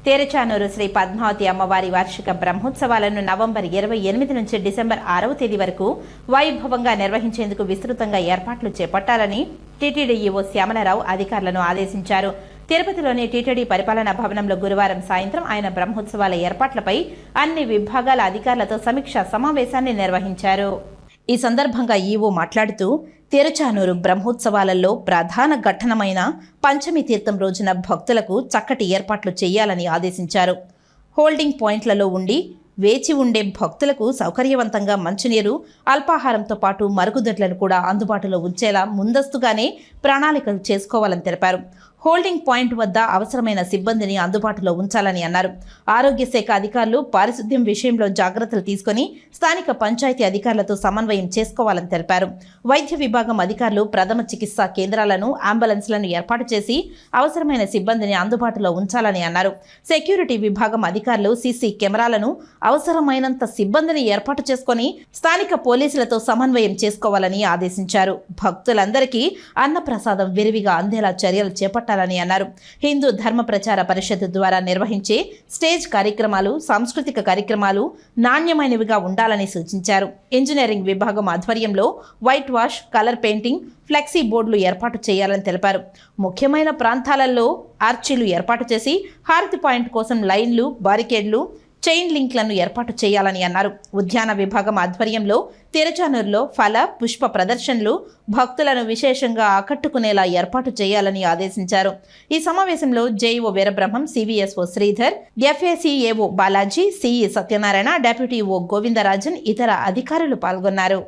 తేరచానూరు శ్రీ పద్మావతి అమ్మవారి వార్షిక బ్రహ్మోత్సవాలను నవంబర్ 28 నుంచి డిసెంబర్ 6వ తేదీ వరకు వైభవంగా నిర్వహించేందుకు విస్తృతంగా ఏర్పాట్లు చేపట్టాలని టీటీడీ ఈవో శ్యామలరావు అధికారులను ఆదేశించారు. తిరుపతిలోని టీటీడీ పరిపాలనా భవనంలో గురువారం సాయంత్రం ఆయన బ్రహ్మోత్సవాల ఏర్పాట్లపై అన్ని విభాగాల అధికారులతో సమీక్షా సమావేశాన్ని నిర్వహించారు. ఈ సందర్భంగా ఈవో మాట్లాడుతూ తిరుచానూరు బ్రహ్మోత్సవాలలో ప్రధాన ఘట్టనమైన పంచమి తీర్థం రోజున భక్తులకు చక్కటి ఏర్పాట్లు చేయాలని ఆదేశించారు. హోల్డింగ్ పాయింట్లలో ఉండి వేచి ఉండే భక్తులకు సౌకర్యవంతంగా మంచినీరు, అల్పాహారంతో పాటు మరుగుదొడ్లను కూడా అందుబాటులో ఉంచేలా ముందస్తుగానే ప్రణాళికలు చేసుకోవాలని తెలిపారు. హోల్డింగ్ పాయింట్ వద్ద అవసరమైన సిబ్బందిని అందుబాటులో ఉంచాలని అన్నారు. ఆరోగ్య శాఖ అధికారులు పారిశుద్ధ్యం విషయంలో జాగ్రత్తలు తీసుకుని స్థానిక పంచాయతీ అధికారులతో సమన్వయం చేసుకోవాలని తెలిపారు. వైద్య విభాగం అధికారులు ప్రథమ చికిత్సా కేంద్రాలను, అంబులెన్స్లను ఏర్పాటు చేసి అవసరమైన సిబ్బందిని అందుబాటులో ఉంచాలని అన్నారు. సెక్యూరిటీ విభాగం అధికారులు సీసీ కెమెరాలను, అవసరమైనంత సిబ్బందిని ఏర్పాటు చేసుకుని స్థానిక పోలీసులతో సమన్వయం చేసుకోవాలని ఆదేశించారు. భక్తులందరికీ అన్నప్రసాదం విరివిగా అందేలా చర్యలు చేపట్టాలని అన్నారు. హిందూ ధర్మ ప్రచార పరిషత్ ద్వారా నిర్వహించే స్టేజ్ కార్యక్రమాలు, సాంస్కృతిక కార్యక్రమాలు నాణ్యమైనవిగా ఉండాలని సూచించారు. ఇంజనీరింగ్ విభాగం ఆధ్వర్యంలో white wash, colour painting, flexi బోర్డులు ఏర్పాటు చేయాలని తెలిపారు. ముఖ్యమైన ప్రాంతాలలో ఆర్చీలు ఏర్పాటు చేసి హారతి పాయింట్ కోసం లైన్లు, బారికేడ్లు, చైన్ లింక్లను ఏర్పాటు చేయాలని అన్నారు. ఉద్యాన విభాగం ఆధ్వర్యంలో తిరుచానూరులో ఫల, పుష్ప ప్రదర్శనలు భక్తులను విశేషంగా ఆకట్టుకునేలా ఏర్పాటు చేయాలని ఆదేశించారు. ఈ సమావేశంలో JEO Veerabrahmam, CVSO Sridhar, FACAO Balaji, CE Satyanarayana, deputy O Govindarajan, ఇతర అధికారులు పాల్గొన్నారు.